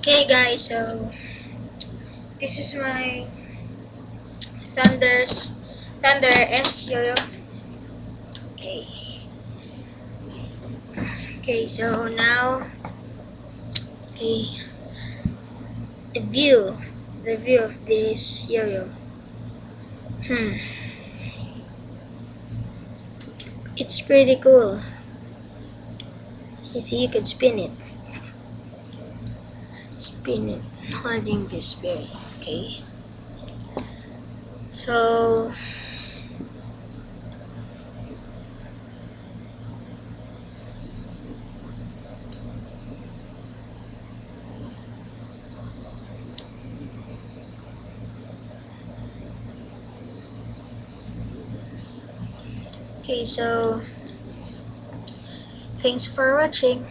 Okay guys, so this is my Thunder S Yo-Yo. Okay. Okay, so now the view of this yo-yo. It's pretty cool. You see, you can spin it holding this berry. Okay, so thanks for watching.